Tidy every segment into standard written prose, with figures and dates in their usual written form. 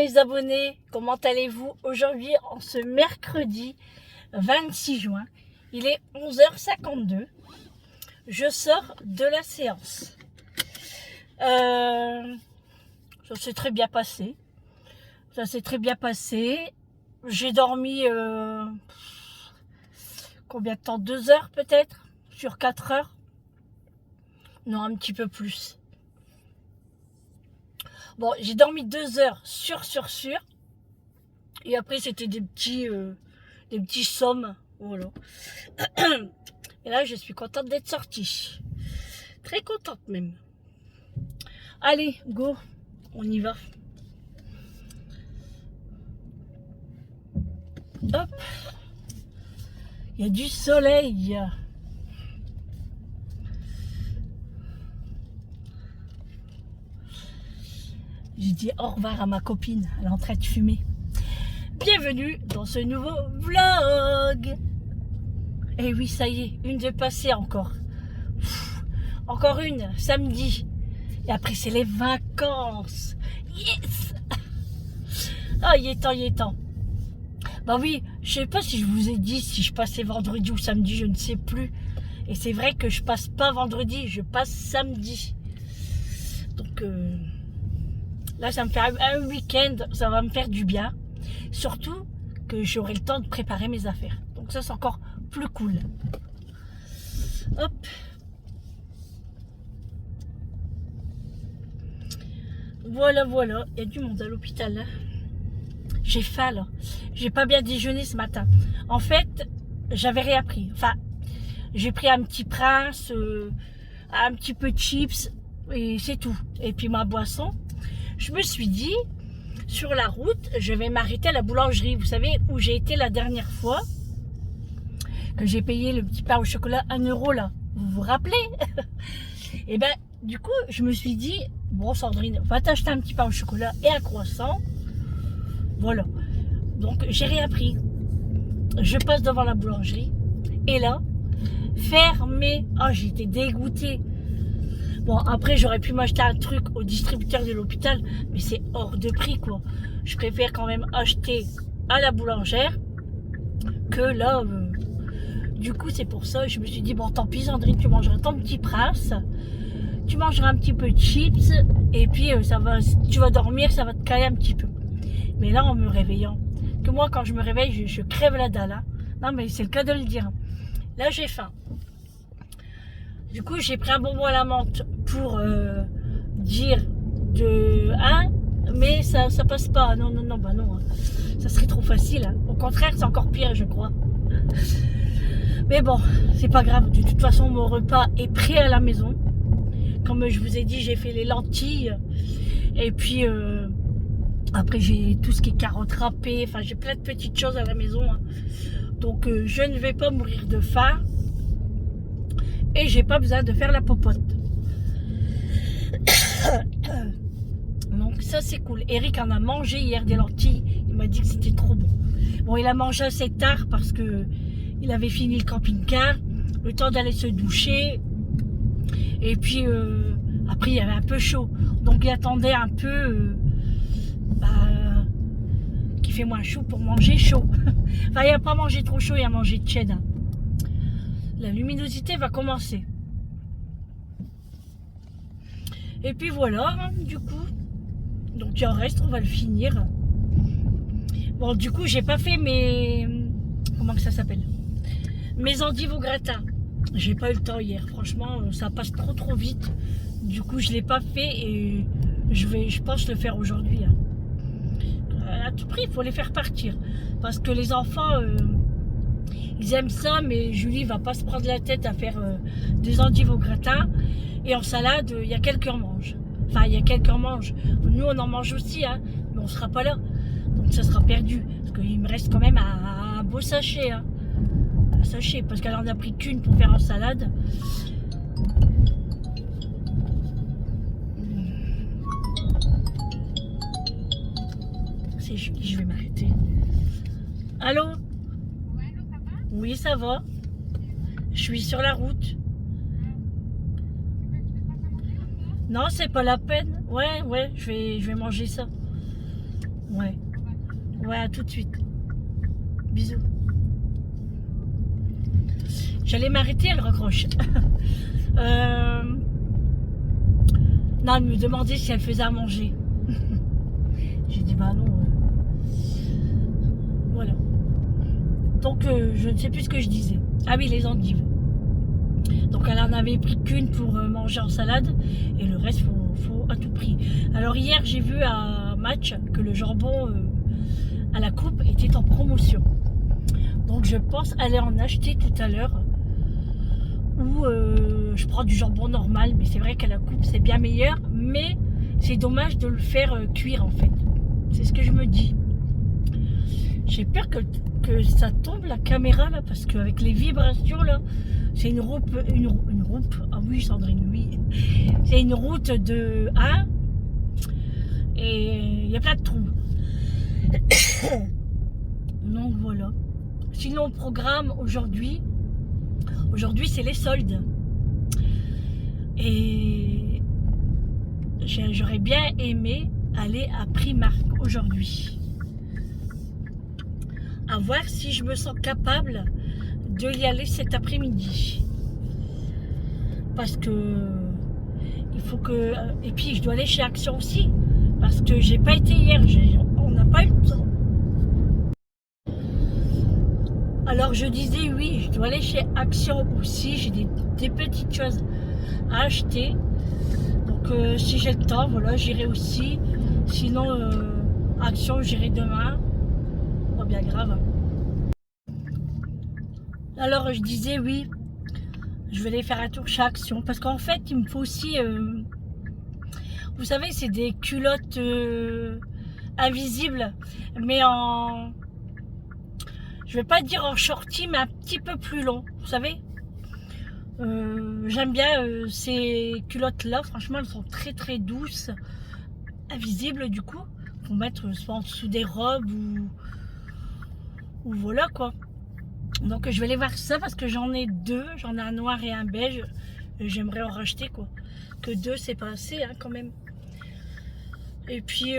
mes abonnés, comment allez-vous? Aujourd'hui, en ce mercredi 26 juin, il est 11h52. Je sors de la séance. Ça s'est très bien passé. J'ai dormi combien de temps? 2 heures peut-être? Sur 4 heures? Non, un petit peu plus. Bon, j'ai dormi 2 heures sûr. Et après, c'était des petits sommes. Voilà. Et là, je suis contente d'être sortie. Très contente même. Allez, go. On y va. Hop. Il y a du soleil. J'ai dit au revoir à ma copine, elle est en train de fumer. Bienvenue dans ce nouveau vlog. Et oui, ça y est, une de passée encore. Encore une, samedi. Et après, c'est les vacances. Yes. Ah, il est temps. Bah oui, je sais pas si je vous ai dit si je passais vendredi ou samedi, je ne sais plus. Et c'est vrai que je passe pas vendredi, je passe samedi. Donc... là, ça me fait un week-end, ça va me faire du bien. Surtout que j'aurai le temps de préparer mes affaires. Donc ça, c'est encore plus cool. Hop. Voilà. Il y a du monde à l'hôpital, là. J'ai faim, là. J'ai pas bien déjeuné ce matin. En fait, j'avais rien pris. Enfin, j'ai pris un petit Prince, un petit peu de chips, et c'est tout. Et puis ma boisson. Je me suis dit, sur la route, je vais m'arrêter à la boulangerie. Vous savez où j'ai été la dernière fois, que j'ai payé le petit pain au chocolat 1 euro là. Vous vous rappelez? Et ben, du coup, je me suis dit, bon Sandrine, va t'acheter un petit pain au chocolat et un croissant. Voilà. Donc, j'ai rien pris. Je passe devant la boulangerie. Et là, fermé. Ah, j'ai été dégoûtée. Bon, après, j'aurais pu m'acheter un truc au distributeur de l'hôpital, mais c'est hors de prix, quoi. Je préfère quand même acheter à la boulangère que là. Du coup, c'est pour ça, je me suis dit, bon, tant pis, Sandrine, tu mangeras ton petit Prince, tu mangeras un petit peu de chips, et puis tu vas dormir, ça va te caler un petit peu. Mais là, en me réveillant, que moi, quand je me réveille, je crève la dalle. Hein. Non, mais c'est le cas de le dire. Là, j'ai faim. Du coup, j'ai pris un bonbon à la menthe pour dire de 1, mais ça passe pas. Non, bah non. Hein. Ça serait trop facile. Hein. Au contraire, c'est encore pire, je crois. Mais bon, c'est pas grave. De toute façon, mon repas est prêt à la maison. Comme je vous ai dit, j'ai fait les lentilles. Et puis, après, j'ai tout ce qui est carottes râpées. Enfin, j'ai plein de petites choses à la maison. Hein. Donc, je ne vais pas mourir de faim. Et j'ai pas besoin de faire la popote. Donc ça c'est cool. Eric en a mangé hier des lentilles. Il m'a dit que c'était trop bon. Bon, il a mangé assez tard parce que il avait fini le camping-car. Le temps d'aller se doucher. Et puis après il y avait un peu chaud. Donc il attendait un peu qu'il fait moins chaud pour manger chaud. Enfin, il n'a pas mangé trop chaud, il a mangé de cheddar. La luminosité va commencer. Et puis voilà, du coup. Donc il en reste, on va le finir. Bon, du coup, j'ai pas fait mes... Comment que ça s'appelle? Mes endives au gratin. J'ai pas eu le temps hier. Franchement, ça passe trop vite. Du coup, je l'ai pas fait et je pense le faire aujourd'hui. Hein. À tout prix, il faut les faire partir. Parce que les enfants... ils aiment ça, mais Julie va pas se prendre la tête à faire des endives au gratin. Et en salade, il y a quelqu'un mange. Enfin, il y a quelqu'un mange. Nous, on en mange aussi, hein, mais on sera pas là. Donc, ça sera perdu. Parce qu'il me reste quand même un beau sachet. Hein. Un sachet, parce qu'elle en a pris qu'une pour faire en salade. C'est Julie, je vais m'arrêter. Allô? Oui, ça va. Je suis sur la route. Non, c'est pas la peine. Ouais, je vais manger ça. Ouais. Ouais, à tout de suite. Bisous. J'allais m'arrêter, elle raccroche. Non, elle me demandait si elle faisait à manger. J'ai dit bah non. Voilà. Donc je ne sais plus ce que je disais. Ah oui, les endives. Donc elle en avait pris qu'une pour manger en salade et le reste faut à tout prix. Alors hier j'ai vu à Match que le jambon à la coupe était en promotion. Donc je pense aller en acheter tout à l'heure. Ou je prends du jambon normal, mais c'est vrai qu'à la coupe c'est bien meilleur, mais c'est dommage de le faire cuire en fait. C'est ce que je me dis. J'ai peur que ça tombe la caméra là, parce qu'avec les vibrations là, c'est une route, ah oui Sandrine, oui, c'est une route de 1 et il y a plein de trous. Donc voilà. Sinon le programme aujourd'hui c'est les soldes. Et j'aurais bien aimé aller à Primark aujourd'hui. À voir si je me sens capable de y aller cet après-midi. Parce que il faut que... Et puis je dois aller chez Action aussi. Parce que j'ai pas été hier. On n'a pas eu le temps. Alors je disais oui, je dois aller chez Action aussi. J'ai des petites choses à acheter. Donc si j'ai le temps, voilà, j'irai aussi. Sinon, Action, j'irai demain. Pas bien grave. Alors je disais oui, je vais aller faire un tour chez Action. Parce qu'en fait, il me faut aussi... vous savez, c'est des culottes invisibles. Mais en... Je vais pas dire en shorty, mais un petit peu plus long. Vous savez, j'aime bien ces culottes là. Franchement, elles sont très très douces, invisibles du coup. Pour mettre soit en dessous des robes ou voilà quoi. Donc je vais aller voir ça parce que j'en ai deux. J'en ai un noir et un beige. J'aimerais en racheter quoi. Que deux, c'est pas assez hein, quand même. Et puis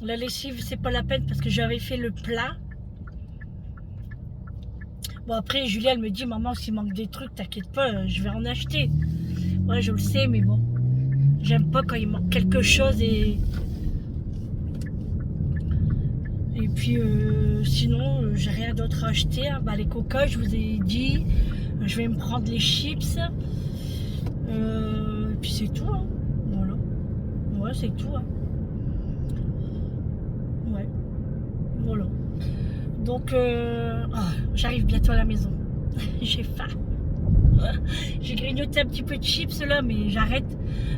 la lessive, c'est pas la peine parce que j'avais fait le plat. Bon après Julia elle me dit maman s'il manque des trucs t'inquiète pas je vais en acheter. Ouais je le sais mais bon j'aime pas quand il manque quelque chose et puis sinon j'ai rien d'autre à acheter hein. Bah, les coca je vous ai dit je vais me prendre les chips et puis c'est tout hein. Voilà ouais c'est tout hein. Ouais voilà. Donc, j'arrive bientôt à la maison. J'ai faim. J'ai grignoté un petit peu de chips là, mais j'arrête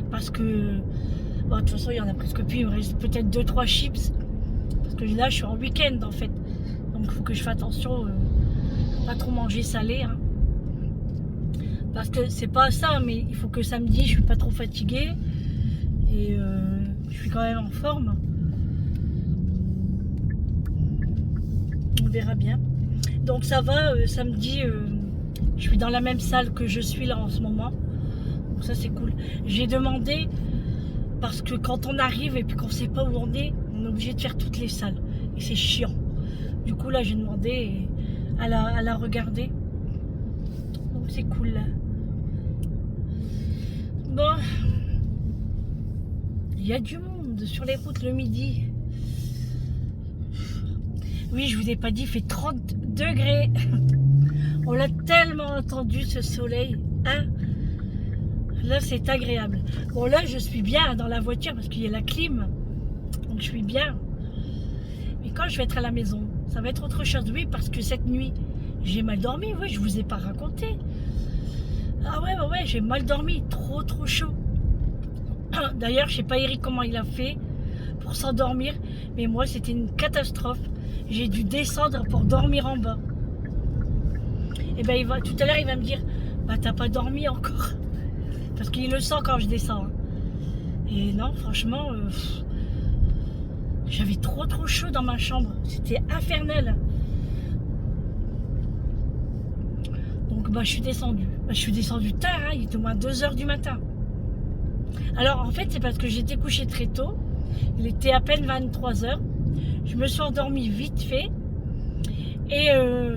parce que bon, de toute façon, il y en a presque plus. Il me reste peut-être 2-3 chips parce que là, je suis en week-end en fait. Donc, il faut que je fasse attention, pas trop manger salé. Hein. Parce que c'est pas ça, mais il faut que samedi, je suis pas trop fatiguée et je suis quand même en forme. On verra bien. Donc ça va, samedi, je suis dans la même salle que je suis là en ce moment. Donc ça c'est cool. J'ai demandé, parce que quand on arrive et puis qu'on sait pas où on est obligé de faire toutes les salles. Et c'est chiant. Du coup là j'ai demandé à la regarder. Donc c'est cool là. Bon. Il y a du monde sur les routes le midi. Oui, je vous ai pas dit, il fait 30 degrés. On l'a tellement entendu ce soleil. Hein? Là, c'est agréable. Bon, là, je suis bien dans la voiture parce qu'il y a la clim. Donc, je suis bien. Mais quand je vais être à la maison, ça va être autre chose. Oui, parce que cette nuit, j'ai mal dormi. Oui, je vous ai pas raconté. Ah ouais, j'ai mal dormi. Trop chaud. D'ailleurs, je sais pas, Eric, comment il a fait pour s'endormir. Mais moi, c'était une catastrophe. J'ai dû descendre pour dormir en bas. Et ben tout à l'heure il va me dire bah t'as pas dormi encore. Parce qu'il le sent quand je descends. Et non franchement j'avais trop chaud dans ma chambre. C'était infernal. Donc bah je suis descendue. Je suis descendue tard, hein, il était au moins 2 h du matin. Alors en fait c'est parce que j'étais couchée très tôt. Il était à peine 23 heures. Je me suis endormie vite fait. Et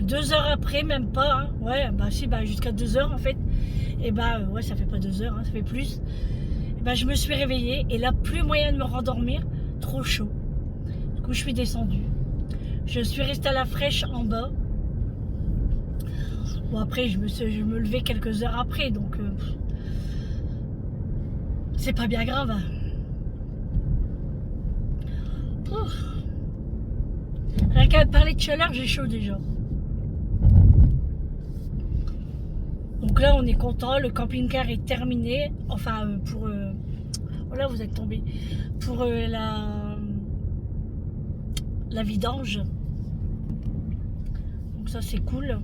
2 heures après, même pas, hein, ouais, bah si, bah jusqu'à 2 heures en fait. Et bah ouais, ça fait pas 2 heures, hein, ça fait plus. Et bah je me suis réveillée et là, plus moyen de me rendormir, trop chaud. Du coup, je suis descendue. Je suis restée à la fraîche en bas. Bon, après, je me levais quelques heures après, donc c'est pas bien grave. Ouf. Rien qu'à parler de chaleur, j'ai chaud déjà. Donc là, on est content, le camping-car est terminé. Enfin, oh là, vous êtes tombé. Pour la vidange. Donc ça, c'est cool.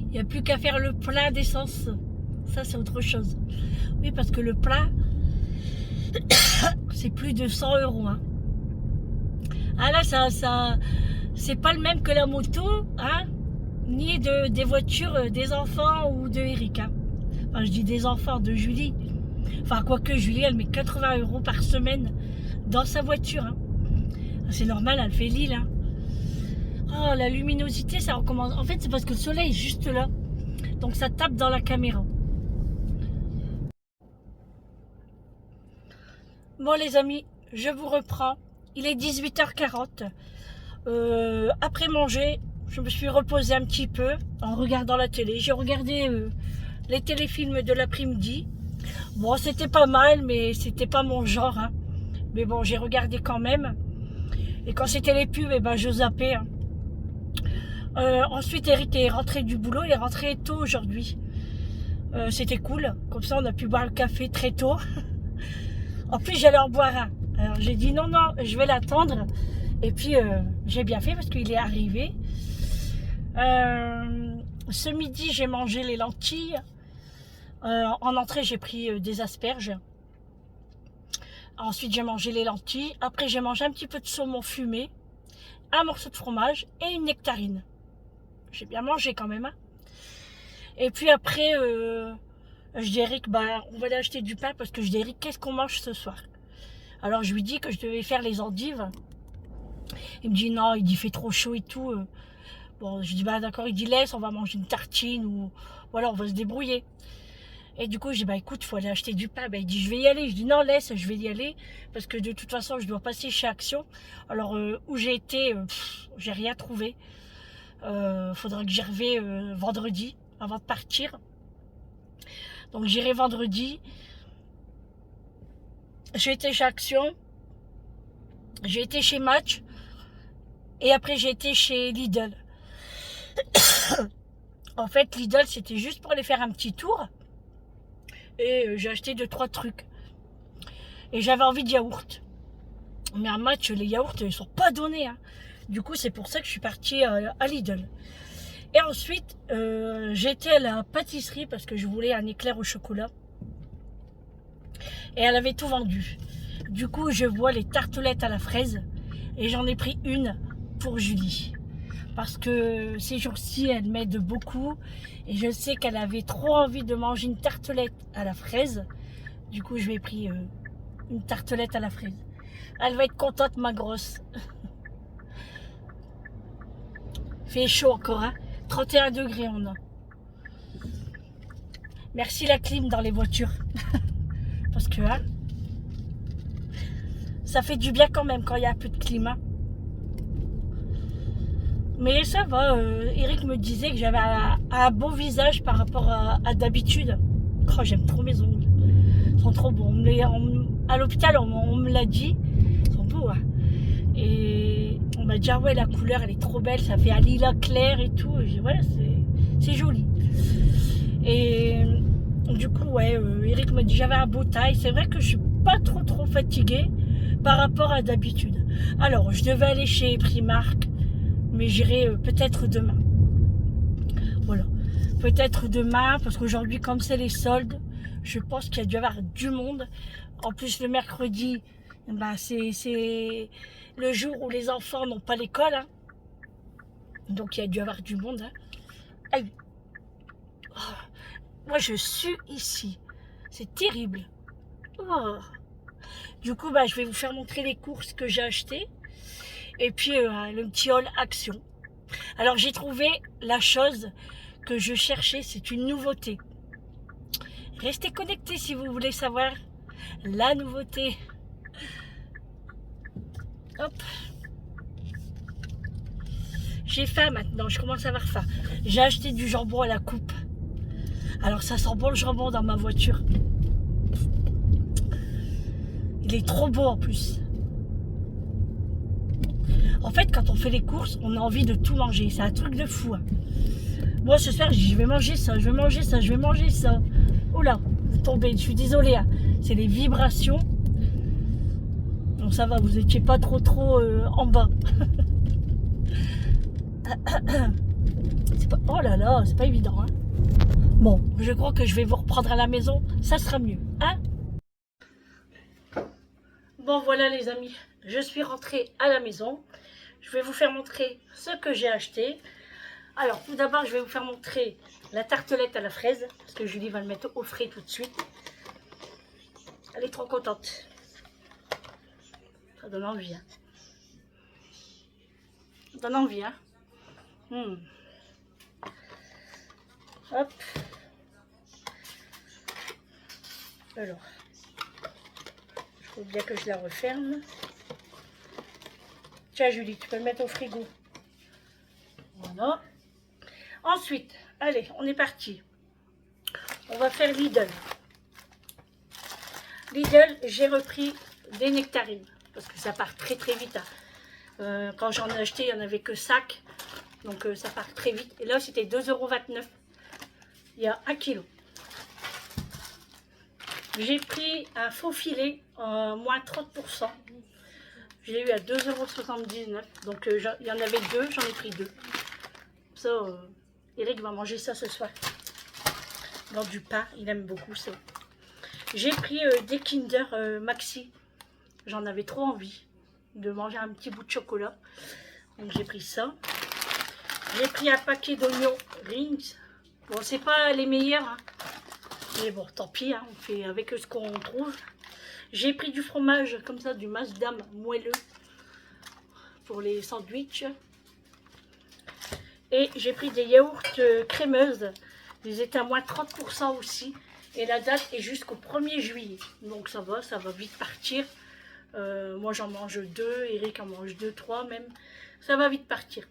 Il n'y a plus qu'à faire le plein d'essence. Ça, c'est autre chose. Oui, parce que le plein, c'est plus de 100 euros. Hein. Ah là, ça, c'est pas le même que la moto, hein, ni des voitures des enfants ou de Eric. Hein. Enfin, je dis des enfants, de Julie. Enfin, quoique Julie, elle met 80 euros par semaine dans sa voiture. Hein. C'est normal, elle fait Lille. Hein. Oh, la luminosité, ça recommence. En fait, c'est parce que le soleil est juste là. Donc, ça tape dans la caméra. Bon, les amis, je vous reprends. Il est 18h40. Après manger, je me suis reposée un petit peu en regardant la télé. J'ai regardé les téléfilms de l'après-midi. Bon, c'était pas mal, mais c'était pas mon genre. Hein. Mais bon, j'ai regardé quand même. Et quand c'était les pubs, eh ben, je zappais. Hein. Ensuite, Eric est rentré du boulot. Il est rentré tôt aujourd'hui. C'était cool. Comme ça, on a pu boire le café très tôt. En plus, j'allais en boire un. Alors, j'ai dit non, je vais l'attendre. Et puis, j'ai bien fait parce qu'il est arrivé. Ce midi, j'ai mangé les lentilles. En entrée, j'ai pris des asperges. Ensuite, j'ai mangé les lentilles. Après, j'ai mangé un petit peu de saumon fumé, un morceau de fromage et une nectarine. J'ai bien mangé quand même. Hein. Et puis après, je dis à Eric, bah, on va aller acheter du pain parce que je dis à Eric, qu'est-ce qu'on mange ce soir? Alors, je lui dis que je devais faire les endives. Il me dit non, il dit fait trop chaud et tout. Bon, je dis bah d'accord, il dit laisse, on va manger une tartine ou voilà, on va se débrouiller. Et du coup, je dis bah écoute, il faut aller acheter du pain. Bah, il dit je vais y aller. Je dis non, laisse, je vais y aller parce que de toute façon, je dois passer chez Action. Alors où j'ai été, j'ai rien trouvé. Faudra que j'y revienne vendredi avant de partir. Donc j'irai vendredi. J'ai été chez Action. J'ai été chez Match. Et après, j'ai été chez Lidl. En fait, Lidl, c'était juste pour aller faire un petit tour. Et j'ai acheté 2-3 trucs. Et j'avais envie de yaourt. Mais à Match, les yaourts, ils sont pas donnés. Hein. Du coup, c'est pour ça que je suis partie à Lidl. Et ensuite, j'étais à la pâtisserie parce que je voulais un éclair au chocolat. Et elle avait tout vendu. Du coup, je vois les tartelettes à la fraise. Et j'en ai pris une pour Julie. Parce que ces jours-ci, elle m'aide beaucoup. Et je sais qu'elle avait trop envie de manger une tartelette à la fraise. Du coup, je lui ai pris une tartelette à la fraise. Elle va être contente, ma grosse. Fait chaud encore, hein. 31 degrés on a. Merci la clim dans les voitures. Parce que hein, ça fait du bien quand même quand il y a un peu de climat. Mais ça va, Eric me disait que j'avais un beau visage par rapport à d'habitude. Oh, j'aime trop mes ongles. Ils sont trop beaux. À l'hôpital, on me l'a dit. Ils sont beaux. Hein. Et on m'a dit, ah ouais, la couleur, elle est trop belle. Ça fait un lilas clair et tout. J'ai dit, ouais, c'est joli. Et du coup, ouais, Eric m'a dit, j'avais un beau taille. C'est vrai que je suis pas trop fatiguée par rapport à d'habitude. Alors, je devais aller chez Primark. Mais j'irai peut-être demain. Voilà. Peut-être demain, parce qu'aujourd'hui, comme c'est les soldes, je pense qu'il y a dû y avoir du monde. En plus, le mercredi, bah, c'est le jour où les enfants n'ont pas l'école. Hein. Donc, il y a dû y avoir du monde. Hein. Aïe. Oh. Moi, je suis ici. C'est terrible. Oh. Du coup, bah, je vais vous faire montrer les courses que j'ai achetées. Et puis, le petit haul action. Alors, j'ai trouvé la chose que je cherchais. C'est une nouveauté. Restez connectés si vous voulez savoir la nouveauté. Hop. J'ai faim maintenant, je commence à avoir faim. J'ai acheté du jambon à la coupe. Alors ça sent bon le jambon dans ma voiture. Il est trop beau en plus. En fait, quand on fait les courses, on a envie de tout manger. C'est un truc de fou. Hein. Moi, ce soir, je vais manger ça, je vais manger ça, je vais manger ça. Oula, vous tombez, je suis désolée. Hein. C'est les vibrations. Bon, ça va, vous n'étiez pas trop en bas. Pas... Oh là là, c'est pas évident. Hein. Bon, je crois que je vais vous reprendre à la maison. Ça sera mieux. Hein. Bon, voilà les amis. Je suis rentrée à la maison. Je vais vous faire montrer ce que j'ai acheté. Alors, tout d'abord, je vais vous faire montrer la tartelette à la fraise. Parce que Julie va le mettre au frais tout de suite. Elle est trop contente. Ça donne envie. Hein. Ça donne envie, hein. Hop. Alors. Il faut bien que je la referme. Tiens Julie, tu peux le mettre au frigo. Voilà. Ensuite, allez, on est parti. On va faire Lidl. Lidl, j'ai repris des nectarines. Parce que ça part très très vite. Hein. Quand j'en ai acheté, il n'y en avait que sac. Donc ça part très vite. Et là, c'était 2,29 €. Il y a 1 kg. J'ai pris un faux filet, moins 30%. Je l'ai eu à 2,79 €. Donc il y en avait deux, j'en ai pris deux. Ça, Eric va manger ça ce soir. Dans du pain, il aime beaucoup ça. J'ai pris des Kinder Maxi. J'en avais trop envie de manger un petit bout de chocolat. Donc j'ai pris ça. J'ai pris un paquet d'oignons rings. Bon, c'est pas les meilleurs. Hein. Mais bon, tant pis, hein, on fait avec ce qu'on trouve. J'ai pris du fromage, comme ça, du Masdam moelleux pour les sandwichs. Et j'ai pris des yaourts crémeuses. Ils étaient à moins 30% aussi. Et la date est jusqu'au 1er juillet. Donc ça va vite partir. Moi j'en mange 2, Eric en mange 2, 3 même. Ça va vite partir.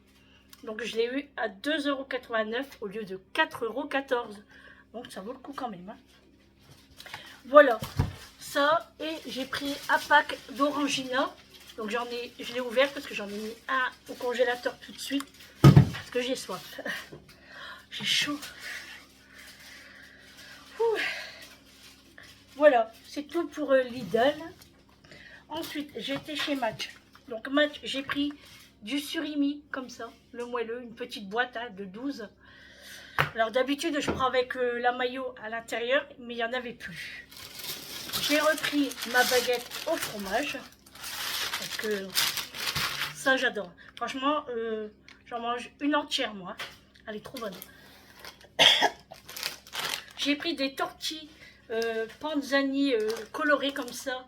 Donc je l'ai eu à 2,89 € au lieu de 4,14 €. Donc ça vaut le coup quand même. Hein. Voilà. Ça, et j'ai pris un pack d'Orangina. Donc je l'ai ouvert parce que j'en ai mis un au congélateur tout de suite. Parce que j'ai soif. J'ai chaud. Ouh. Voilà, c'est tout pour Lidl. Ensuite, j'ai été chez Match. Donc Match, j'ai pris du surimi, comme ça, le moelleux, une petite boîte hein, de 12. Alors d'habitude, je prends avec la mayo à l'intérieur, mais il n'y en avait plus. J'ai repris ma baguette au fromage, parce que ça, j'adore. Franchement, j'en mange une entière, moi. Elle est trop bonne. J'ai pris des tortilles panzani colorées comme ça,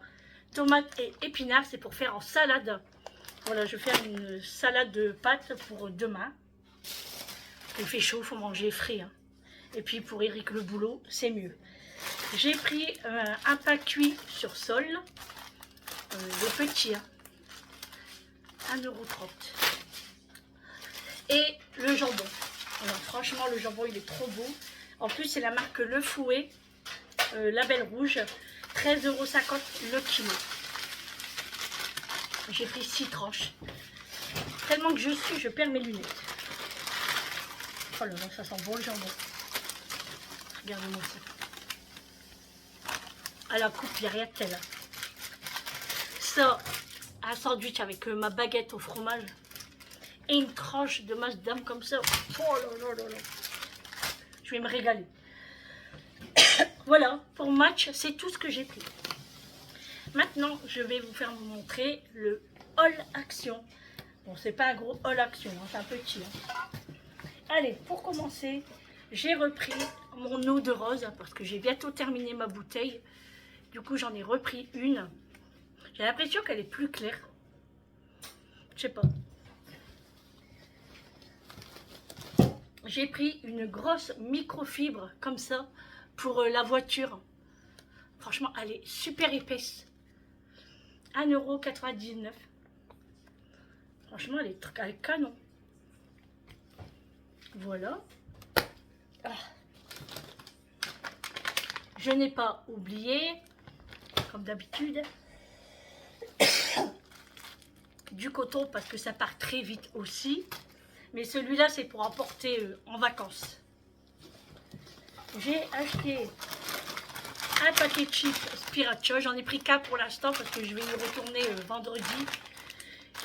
tomates et épinards, c'est pour faire en salade. Voilà, je vais faire une salade de pâtes pour demain. Il fait chaud, il faut manger frais. Hein. Et puis pour Eric le boulot, c'est mieux. J'ai pris un pain cuit sur sol, des petits, hein. 1,30 €. Et le jambon. Alors franchement, le jambon, il est trop beau. En plus, c'est la marque Le Fouet, label rouge, 13,50 € le kilo. J'ai pris 6 tranches. Tellement que je perds mes lunettes. Oh là là, ça sent bon le jambon. Regardez-moi ça. À la coupe, il n'y a rien de tel. Ça, un sandwich avec ma baguette au fromage. Et une tranche de Masdam comme ça. Oh là là là là. Je vais me régaler. Voilà, pour Match, c'est tout ce que j'ai pris. Maintenant, je vais vous faire montrer le haul action. Bon, c'est pas un gros haul action, hein, c'est un petit. Hein. Allez, pour commencer, j'ai repris mon eau de rose parce que j'ai bientôt terminé ma bouteille. Du coup, j'en ai repris une. J'ai l'impression qu'elle est plus claire. Je sais pas. J'ai pris une grosse microfibre comme ça pour la voiture. Franchement, elle est super épaisse. 1,99 €. Franchement, elle est canon. Voilà. Ah. Je n'ai pas oublié, comme d'habitude, du coton parce que ça part très vite aussi. Mais celui-là, c'est pour emporter en vacances. J'ai acheté un paquet de chips Spiracha. J'en ai pris qu'un pour l'instant parce que je vais y retourner vendredi.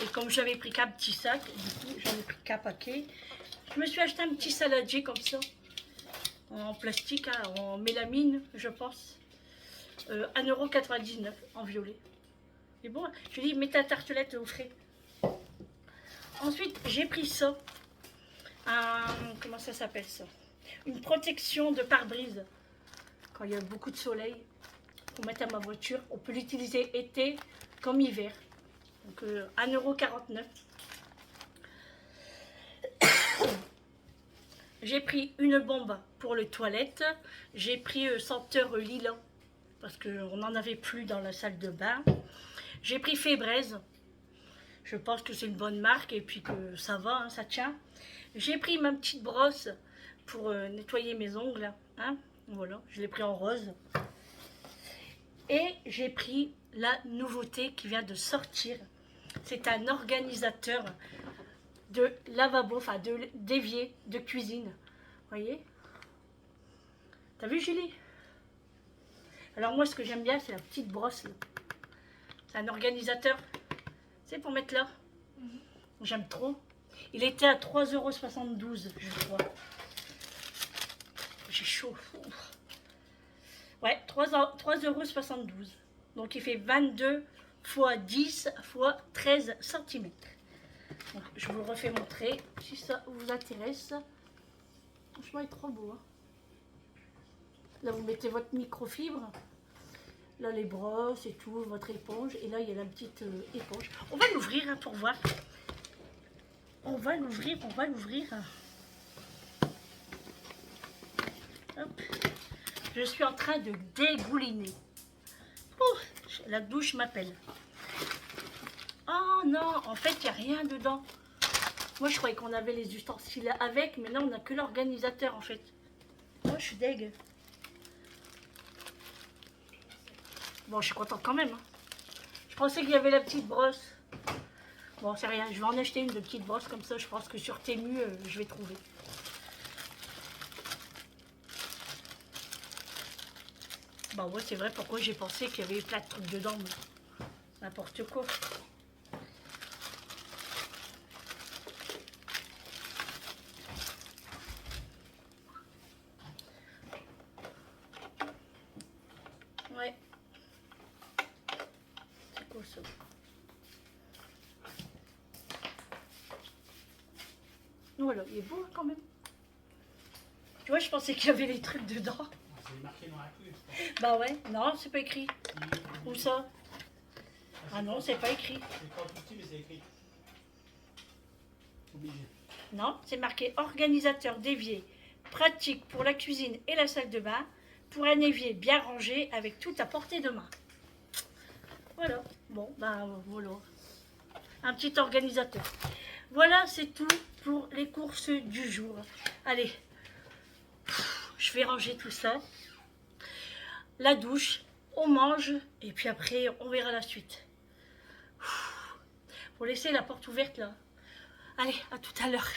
Et comme j'avais pris qu'un petit sac, du coup, j'en ai pris qu'un paquet. Je me suis acheté un petit saladier comme ça. En plastique, hein, en mélamine, je pense. 1,99 € en violet. Et bon, je lui ai dit, mets ta tartelette au frais. Ensuite, j'ai pris ça. Comment ça s'appelle ça? Une protection de pare-brise. Quand il y a beaucoup de soleil, pour mettre à ma voiture. On peut l'utiliser été comme hiver. Donc 1,49 €. J'ai pris une bombe pour les toilettes. J'ai pris senteur lilas parce qu'on n'en avait plus dans la salle de bain. J'ai pris Fébraise. Je pense que c'est une bonne marque et puis que ça va, hein, ça tient. J'ai pris ma petite brosse pour nettoyer mes ongles. Hein. Voilà, je l'ai pris en rose. Et j'ai pris la nouveauté qui vient de sortir. C'est un organisateur de lavabo, enfin d'évier de cuisine. Vous voyez? T'as vu, Julie? Alors moi, ce que j'aime bien, c'est la petite brosse. C'est un organisateur. C'est pour mettre là. J'aime trop. Il était à 3,72 €, je crois. J'ai chaud. Ouais, 3,72 €. Donc il fait 22 x 10 x 13 cm. Donc, je vous le refais montrer si ça vous intéresse. Franchement, il est trop beau. Hein. Là, vous mettez votre microfibre. Là, les brosses et tout, votre éponge. Et là, il y a la petite éponge. On va l'ouvrir hein, pour voir. On va l'ouvrir, on va l'ouvrir. Hop. Je suis en train de dégouliner. Ouh, la douche m'appelle. Oh non, en fait, il n'y a rien dedans. Moi, je croyais qu'on avait les ustensiles avec, mais non, on n'a que l'organisateur, en fait. Oh, je suis deg. Bon, je suis contente quand même. Hein. Je pensais qu'il y avait la petite brosse. Bon, c'est rien. Je vais en acheter une de petite brosse comme ça. Je pense que sur Temu, je vais trouver. Bah ouais, c'est vrai. Pourquoi j'ai pensé qu'il y avait plein de trucs dedans. N'importe quoi. Ouais. C'est quoi ça? Voilà, il est beau quand même. Tu vois, je pensais qu'il y avait les trucs dedans. C'est marqué dans la queue, je crois. Bah ouais, non, c'est pas écrit. Où ça? Ah non, c'est pas écrit. C'est pas tout petit, mais c'est écrit. Obligé. Non, c'est marqué organisateur d'évier, pratique pour la cuisine et la salle de bain, pour un évier bien rangé avec tout à portée de main. Voilà, bon, ben voilà. Un petit organisateur. Voilà, c'est tout pour les courses du jour. Allez, je vais ranger tout ça. La douche, on mange et puis après, on verra la suite. Faut laisser la porte ouverte là. Allez, à tout à l'heure.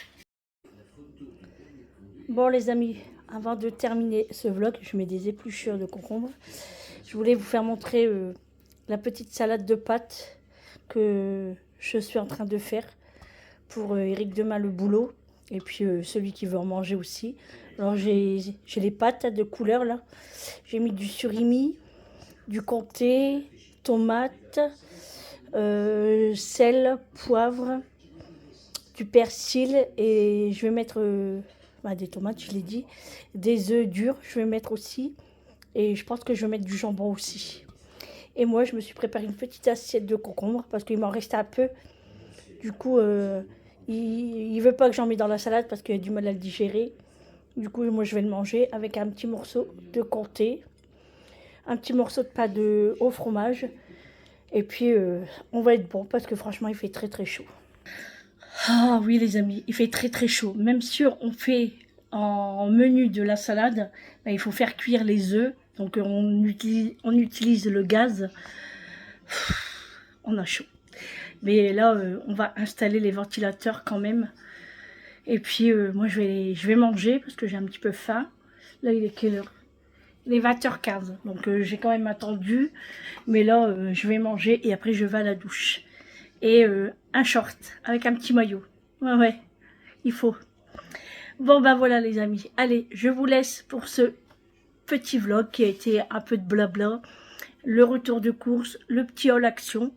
Bon les amis, avant de terminer ce vlog, je mets des épluchures de concombre. Je voulais vous faire montrer la petite salade de pâtes que je suis en train de faire pour Eric demain le boulot. Et puis celui qui veut en manger aussi. Alors j'ai les pâtes de couleur là. J'ai mis du surimi, du comté, tomate, sel, poivre, du persil et je vais mettre des tomates, je l'ai dit, des œufs durs, je vais mettre aussi et je pense que je vais mettre du jambon aussi. Et moi, je me suis préparé une petite assiette de concombre parce qu'il m'en restait un peu. Du coup, il veut pas que j'en mette dans la salade parce qu'il a du mal à le digérer. Du coup, moi, je vais le manger avec un petit morceau de comté, un petit morceau de pain au fromage. Et puis, on va être bon parce que franchement, il fait très très chaud. Ah oui, les amis, il fait très très chaud. Même si on fait en menu de la salade, ben, il faut faire cuire les œufs. Donc, on utilise le gaz. On a chaud. Mais là, on va installer les ventilateurs quand même. Et puis, moi, je vais manger parce que j'ai un petit peu faim. Là, il est quelle heure? Il est 20h15. Donc, j'ai quand même attendu. Mais là, je vais manger et après, je vais à la douche. Et un short avec un petit maillot. Ouais, il faut. Bon, ben voilà, les amis. Allez, je vous laisse pour ce petit vlog qui a été un peu de blabla. Le retour de course, le petit haul action.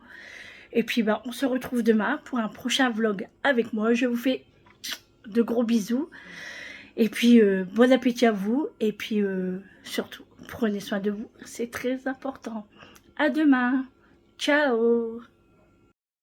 Et puis, ben, on se retrouve demain pour un prochain vlog avec moi. Je vous fais de gros bisous. Et puis, bon appétit à vous. Et puis, surtout, prenez soin de vous. C'est très important. À demain. Ciao.